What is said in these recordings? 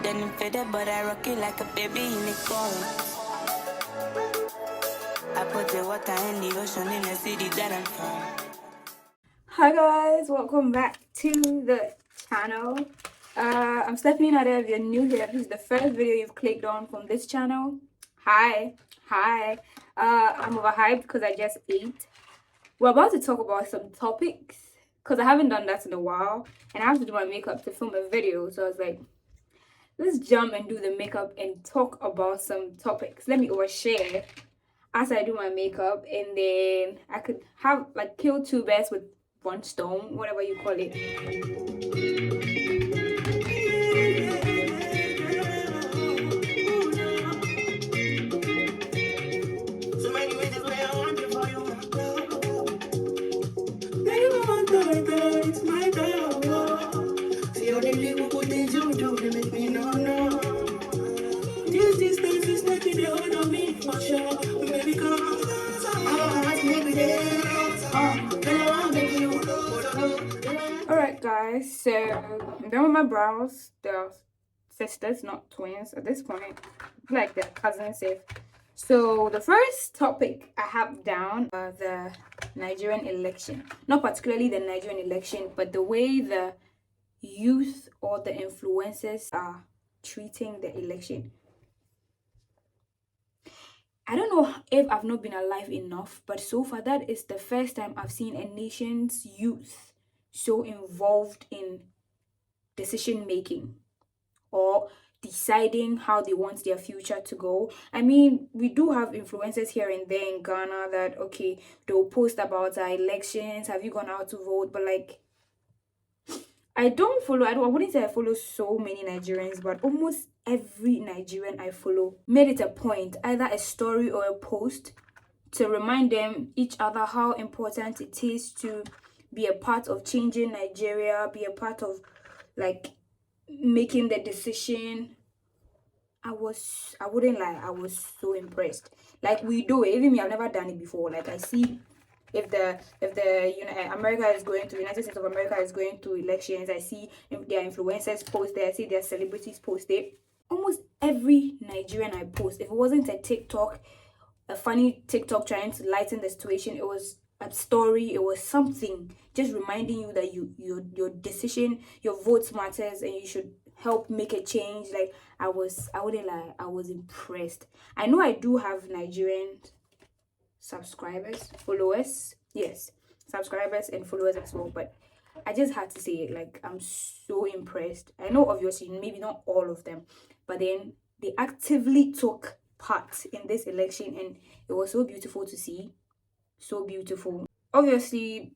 denim faded, but I rock it like a baby in a cone. I put the water in the ocean in the city that I'm from. Hi guys, welcome back to the channel. I'm Stephanie Nader. If you're new here, this is the first video you've clicked on from this channel. Hi. I'm overhyped because I just ate. We're about to talk about some topics because I haven't done that in a while, and I have to do my makeup to film a video. So I was like, let's jump and do the makeup and talk about some topics. Let me overshare as I do my makeup, and then I could have like kill two birds with one stone, whatever you call it. Alright guys, so I'm done with my brows. They're sisters, not twins at this point. Like they're cousins safe. So the first topic I have down the Nigerian election. Not particularly the Nigerian election, but the way the youth or the influencers are treating the election. I don't know if I've not been alive enough, but so far that is the first time I've seen a nation's youth so involved in decision making or deciding how they want their future to go. I mean, we do have influencers here and there in Ghana that, okay, they'll post about our elections, have you gone out to vote? But like, I wouldn't say I follow so many Nigerians, but almost every Nigerian I follow made it a point, either a story or a post, to remind them, each other, how important it is to be a part of changing Nigeria, be a part of like making the decision. I wouldn't lie, I was so impressed. Like, we do it, even me, I've never done it before. Like, I see if the America is going to, United States of America is going to elections, I see if their influencers post there, I see their celebrities post it. Almost every Nigerian I post, if it wasn't a TikTok, a funny TikTok trying to lighten the situation, it was a story, it was something just reminding you that your decision, your vote matters, and you should help make a change. Like, I wouldn't lie, I was impressed. I know I do have Nigerian subscribers, followers, yes, subscribers and followers as well, but I just had to say it. Like, I'm so impressed. I know obviously maybe not all of them, but then they actively took part in this election, and it was so beautiful to see. So beautiful. Obviously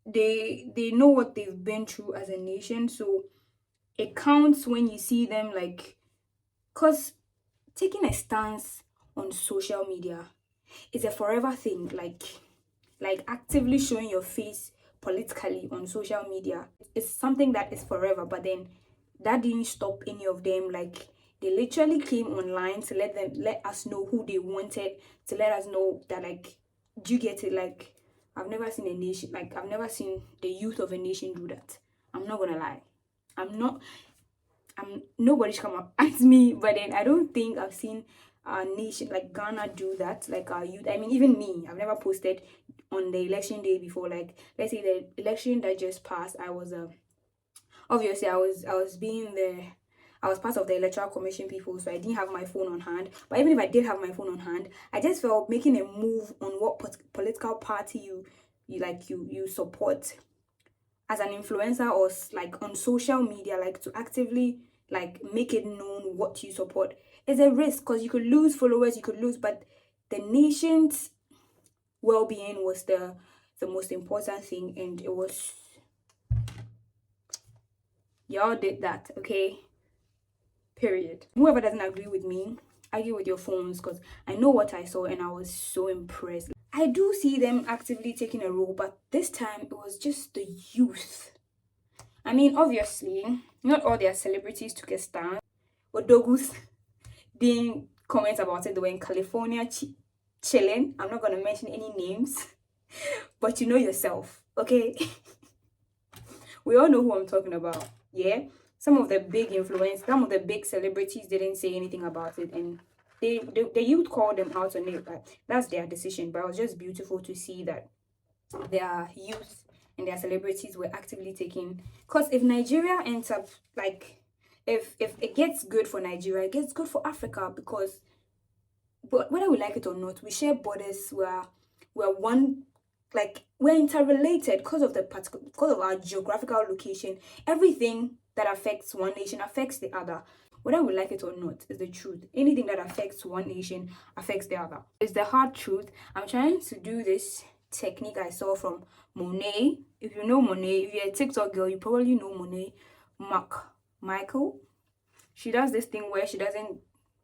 they know what they've been through as a nation, so it counts when you see them, like, because taking a stance on social media is a forever thing. Like actively showing your face politically on social media, it's something that is forever. But then that didn't stop any of them. Like, they literally came online to let us know who they wanted, to let us know that, like, do you get it? Like, I've never seen the youth of a nation do that. I'm not gonna lie. Nobody should come up at me, but then I don't think I've seen a nation like Ghana do that. Like, our youth, I mean, even me, I've never posted on the election day before. Like, let's say the election that just passed, I was obviously I was part of the electoral commission people, so I didn't have my phone on hand. But even if I did have my phone on hand, I just felt making a move on what political party you support as an influencer, or like on social media, like to actively like make it known what you support, is a risk, because you could lose followers, but the nation's well-being was the most important thing, and it was, y'all did that, okay? Period. Whoever doesn't agree with me, argue with your phones, because I know what I saw and I was so impressed. I do see them actively taking a role, but this time it was just the youth. I mean, obviously, not all their celebrities took a stand. Odogus didn't comment about it. They were in California chilling. I'm not going to mention any names, but you know yourself, okay? We all know who I'm talking about, yeah? some of the big influence, some of the big celebrities didn't say anything about it, and the youth called them out on it. But that's their decision. But it was just beautiful to see that their youth and their celebrities were actively taking. Because if Nigeria ends up like, if it gets good for Nigeria, it gets good for Africa, because but whether we like it or not, we share borders. We're one, like we're interrelated because of because of our geographical location. Everything that affects one nation affects the other. Whether we like it or not is the truth. Anything that affects one nation affects the other. It's the hard truth. I'm trying to do this technique I saw from Monet. If you know Monet, if you're a TikTok girl, you probably know Monet. Michael. She does this thing where she doesn't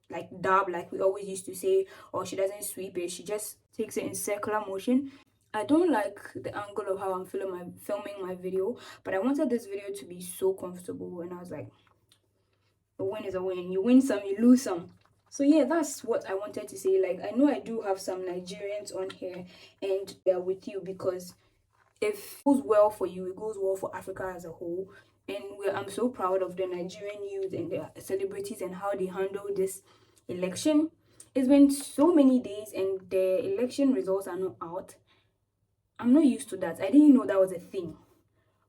like dab like we always used to say, or she doesn't sweep it. She just takes it in circular motion. I don't like the angle of how I'm filming my video, but I wanted this video to be so comfortable, and I was like, a win is a win. You win some, you lose some. So yeah, that's what I wanted to say. Like, I know I do have some Nigerians on here, and they're with you, because if it goes well for you, it goes well for Africa as a whole. And I'm so proud of the Nigerian youth and their celebrities and how they handle this election. It's been so many days and the election results are not out. I'm not used to that. I didn't know that was a thing,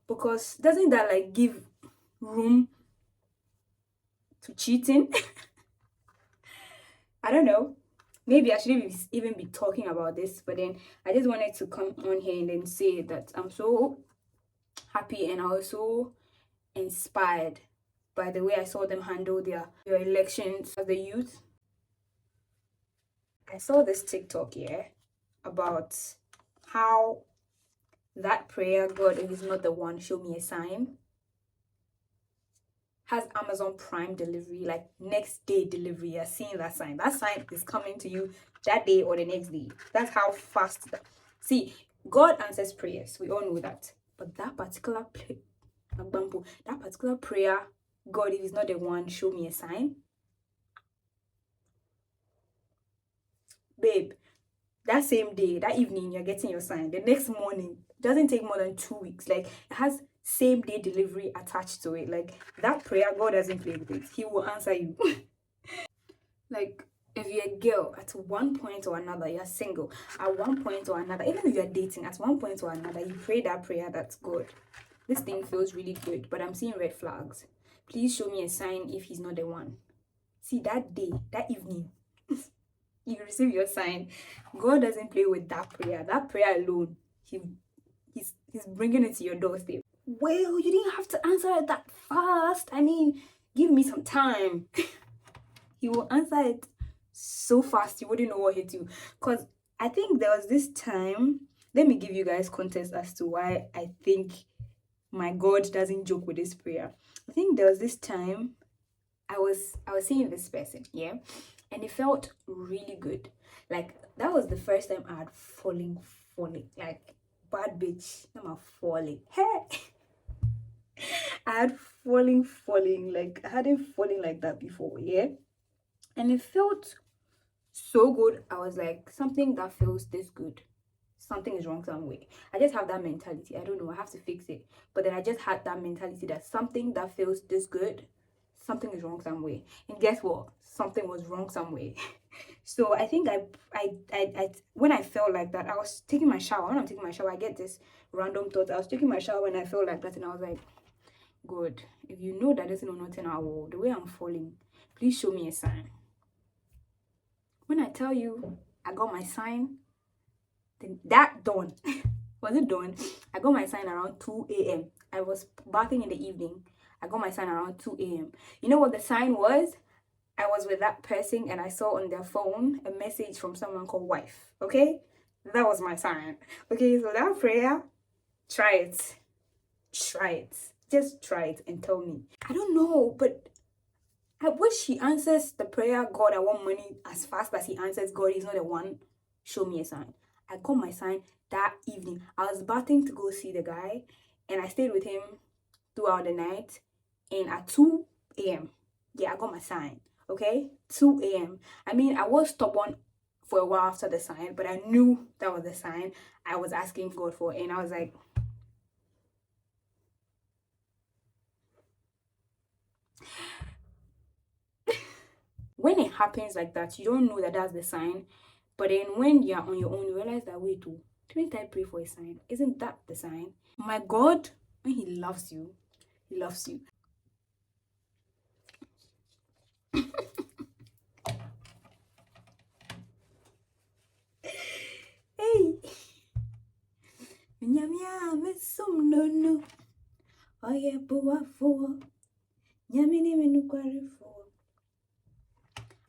because doesn't that like give room to cheating? I don't know. Maybe I shouldn't even be talking about this, but then I just wanted to come on here and then say that I'm so happy and I was so inspired by the way I saw them handle their elections as the youth. I saw this TikTok here about how that prayer, God, if it's not the one, show me a sign, has Amazon Prime delivery, like next day delivery. You're seeing that sign. That sign is coming to you that day or the next day. That's how fast that. See, God answers prayers. We all know that. But that particular prayer, God, if it's not the one, show me a sign. Babe, that same day, that evening, you're getting your sign. The next morning, it doesn't take more than 2 weeks. Like, it has same day delivery attached to it. Like, that prayer, God doesn't play with it. He will answer you. Like, if you're a girl, at one point or another, you're single, at one point or another, even if you're dating, at one point or another, you pray that prayer, that's good. This thing feels really good, but I'm seeing red flags. Please show me a sign if he's not the one. See, that day, that evening, you receive your sign. God doesn't play with that prayer. That prayer alone, he's bringing it to your doorstep. Well, you didn't have to answer it that fast. I mean, give me some time. He will answer it so fast you wouldn't know what hit you. Because I think there was this time, let me give you guys context as to why I think my God doesn't joke with this prayer. I think there was this time I was seeing this person, yeah, and it felt really good. Like, that was the first time I had falling, like, bad bitch, I'm falling. Hey, I had falling, like, I hadn't fallen like that before, yeah, and it felt so good. I was like, something that feels this good, something is wrong some way. I just have that mentality. I don't know, I have to fix it. But then I just had that mentality that something that feels this good, something is wrong some way. And guess what? Something was wrong some way. So I think I when I felt like that, I was taking my shower. When I'm taking my shower, I get this random thought. I was taking my shower when I felt like that, and I was like, God, if you know that there's no nothing at all, the way I'm falling, please show me a sign. When I tell you I got my sign, then that dawn was it dawn? I got my sign around 2 a.m. I was bathing in the evening. I got my sign around 2 a.m. You know what the sign was? I was with that person and I saw on their phone a message from someone called wife. Okay, that was my sign. Okay, so that prayer, try it, just try it and tell me. I don't know, but I wish he answers the prayer, God, I want money, as fast as he answers, God, he's not the one, show me a sign. I got my sign that evening. I was bathing to go see the guy, and I stayed with him throughout the night. And at 2 a.m., yeah, I got my sign. Okay, 2 a.m. I mean, I was stubborn for a while after the sign, but I knew that was the sign I was asking God for, and I was like, When it happens like that, you don't know that that's the sign. But then when you're on your own, you realize that, wait, oh, didn't I pray for a sign? Isn't that the sign? My God, when he loves you, he loves you. Hey, nyamia mesum no no, oye boa for, nyamini menukwari for.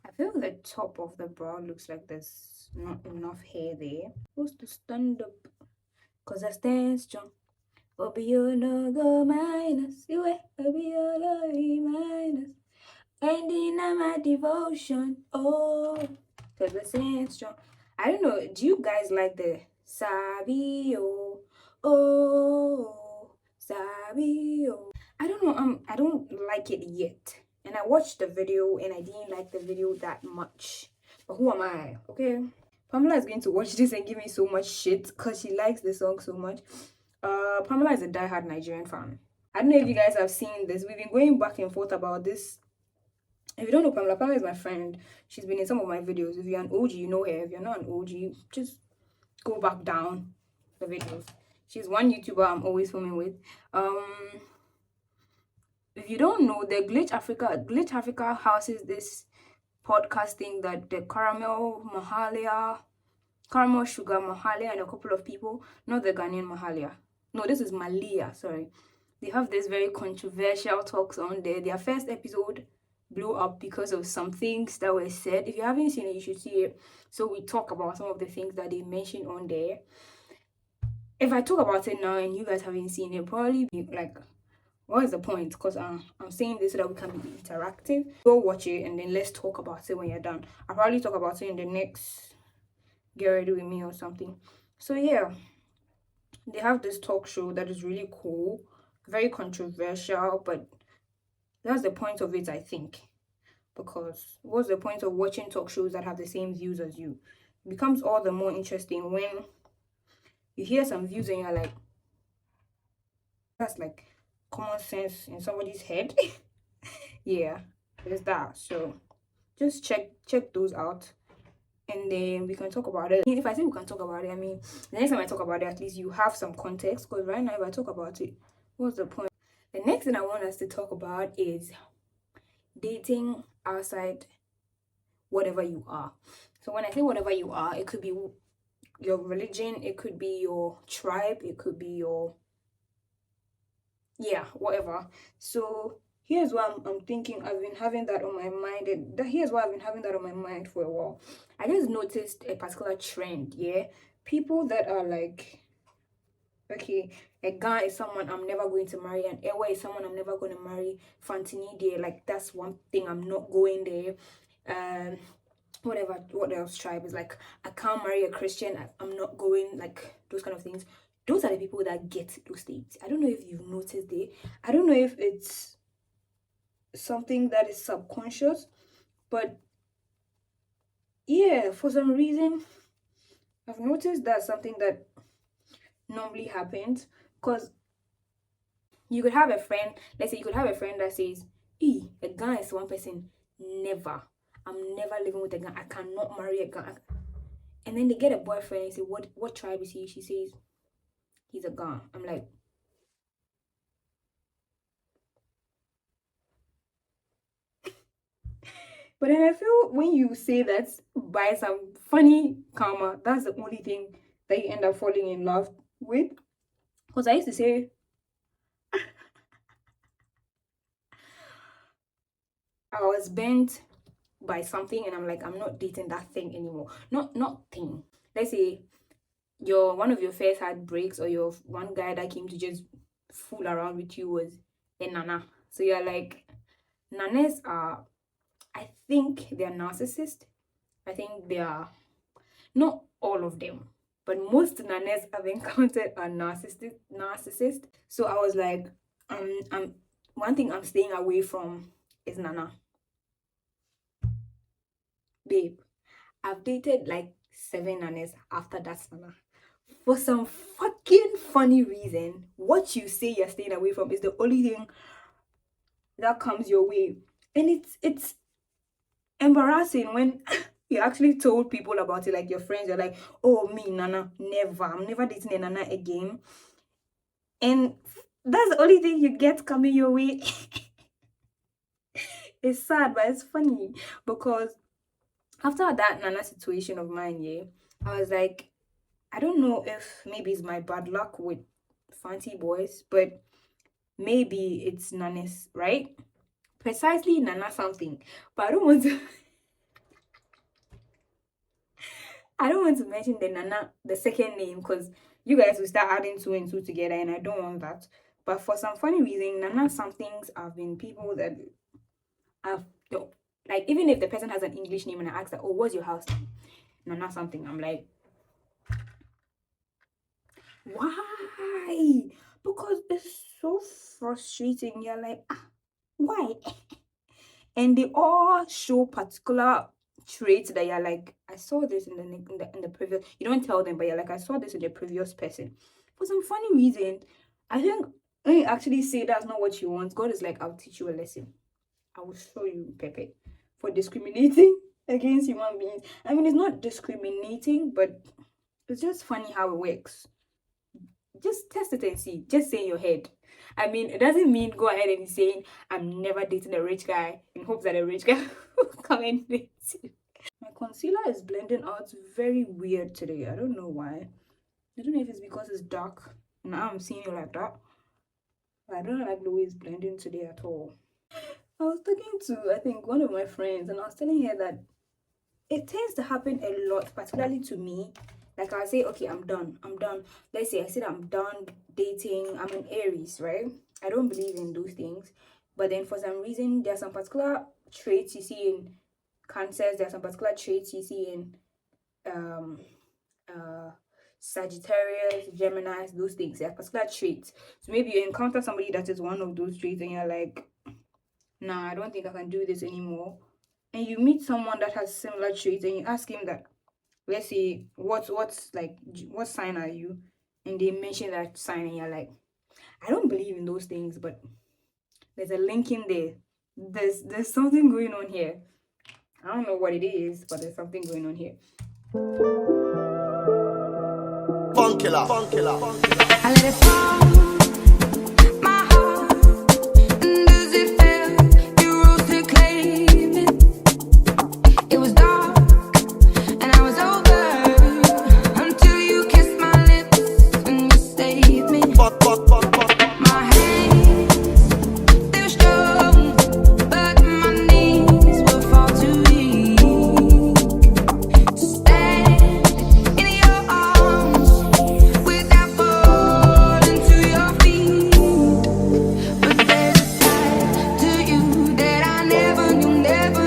I feel the top of the brow looks like there's not enough hair there. Supposed to stand up, cause I stand strong. Obio no go minus, you obio no minus. Ending my devotion, oh, cause I stand strong. I don't know, do you guys like the Sabio? Oh, Sabio. I don't know, I don't like it yet. And I watched the video and I didn't like the video that much. But who am I? Okay. Pamela is going to watch this and give me so much shit because she likes the song so much. Pamela is a diehard Nigerian fan. I don't know if you guys have seen this. We've been going back and forth about this. If you don't know Pamela, Pamela is my friend. She's been in some of my videos. If you're an OG, you know her. If you're not an OG, just go back down the videos. She's one YouTuber I'm always filming with. If you don't know, the Glitch Africa houses this podcast thing that the Caramel Sugar Mahalia and a couple of people, not the Ghanaian Mahalia. No, this is Malia, sorry. They have this very controversial talks on there. Their first episode blew up because of some things that were said. If you haven't seen it, you should see it. So we talk about some of the things that they mentioned on there. If I talk about it now and you guys haven't seen it, probably be like, what is the point? Because I'm saying this so that we can be interactive. Go watch it and then let's talk about it when you're done. I'll probably talk about it in the next Get Ready With Me or something. So yeah, they have this talk show that is really cool, very controversial, but that's the point of it, I think. Because what's the point of watching talk shows that have the same views as you? It becomes all the more interesting when you hear some views and you're like, that's like common sense in somebody's head. Yeah, there's that. So just check those out and then we can talk about it. If I say we can talk about it, I mean the next time I talk about it, at least you have some context, because right now if I talk about it, what's the point? The next thing I want us to talk about is dating outside whatever you are. So when I say whatever you are, it could be your religion, it could be your tribe, it could be your whatever. So here's what I'm thinking. I've been having that on my mind, and here's why I've been having that on my mind for a while. I just noticed a particular trend. People that are like, okay, a guy is someone I'm never going to marry, and Ewa is someone I'm never going to marry. Fantini there, like that's one thing I'm not going there. Whatever, what else tribe is like, I can't marry a Christian, I'm not going, like those kind of things. Those are the people that get those states. I don't know if you've noticed it. I don't know if it's something that is subconscious, but yeah, for some reason I've noticed that's something that normally happens. Because you could have a friend, let's say you could have a friend that says, a guy is one person, never, I'm never living with a guy, I cannot marry a guy. And then they get a boyfriend and say, what tribe is he? She says, he's a guy. I'm like, but then I feel when you say that by some funny karma, that's the only thing that you end up falling in love with. Because I used to say, I was bent by something and I'm like, I'm not dating that thing anymore. Not thing. Let's say your one of your first heartbreaks, or your one guy that came to just fool around with you was a nana. So you're like, nanas are, I think they're narcissists. I think they are, not all of them, but most nanas I've encountered are narcissist. So I was like, I'm one thing I'm staying away from is nana. Babe, I've dated like 7 nanas after that nana. For some fucking funny reason, what you say you're staying away from is the only thing that comes your way. And it's embarrassing when you actually told people about it, like your friends. You're like, oh, me, Nana, never. I'm never dating a Nana again. And that's the only thing you get coming your way. It's sad, but it's funny because after that Nana situation of mine, yeah, I was like, I don't know if maybe it's my bad luck with fancy boys, but maybe it's Nana's, right? Precisely Nana something. But I don't want to I don't want to mention the Nana, the second name, because you guys will start adding two and two together, and I don't want that. But for some funny reason, Nana somethings have been people that I've no, like, even if the person has an English name and I ask that, oh, what's your house name? Nana something. I'm like, why? Because it's so frustrating. You're like, why? And they all show particular traits that you're like, I saw this in the previous. You don't tell them, but you're like, I saw this in the previous person. For some funny reason, I think when you actually say that's not what you want, God is like, I'll teach you a lesson. I will show you, Pepe, for discriminating against human beings. I mean, it's not discriminating, but it's just funny how it works. Just test it and see. Just say in your head. I mean, it doesn't mean go ahead and saying, I'm never dating a rich guy in hopes that a rich guy will come and date you. My concealer is blending out very weird today. I don't know why. I don't know if it's because it's dark. Now I'm seeing it like that. I don't like the way it's blending today at all. I was talking to, I think, one of my friends, and I was telling her that it tends to happen a lot, particularly to me. Like, I'll say, okay, I'm done. Let's say I said I'm done dating. I'm an Aries, right? I don't believe in those things. But then for some reason, there are some particular traits you see in Cancers. There are some particular traits you see in Sagittarius, Geminis, those things. There are particular traits. So maybe you encounter somebody that is one of those traits and you're like, nah, I don't think I can do this anymore. And you meet someone that has similar traits and you ask him that, let's say, what's like, what sign are you? And they mention that sign and you're like, I don't believe in those things, but there's a link in there. There's something going on here. I don't know what it is, but there's something going on here. Fun killer. I let it fall, my heart. Does it feel you rose to claim it? It was dark and I was over until you kissed my lips and you saved me. My hands, they were strong, but my knees were far too weak to stand in your arms without falling to your feet. But there's a side to you that I never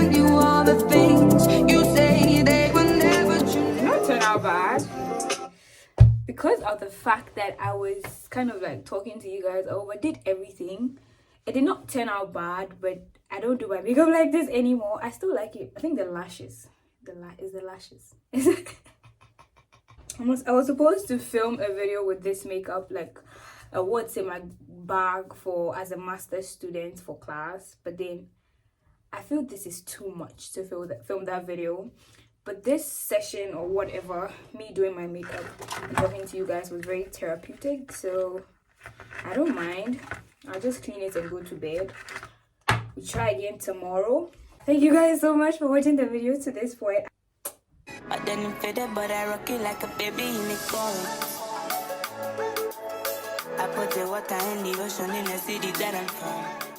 knew all the things you say they were never true. Did not turn out bad. Because of the fact that I was kind of like talking to you guys, I overdid everything. It did not turn out bad, but I don't do my makeup like this anymore. I still like it. I think the lashes. The lashes. I was supposed to film a video with this makeup, like what's in my bag for as a master's student for class, but then I feel this is too much to film that video. But this session or whatever, me doing my makeup and talking to you guys was very therapeutic, so I don't mind. I'll just clean it and go to bed. We try again tomorrow. Thank you guys so much for watching the video to this point. But then I'm faded, but I rock it like a baby in the car. I put the water in the ocean in the city that I'm from.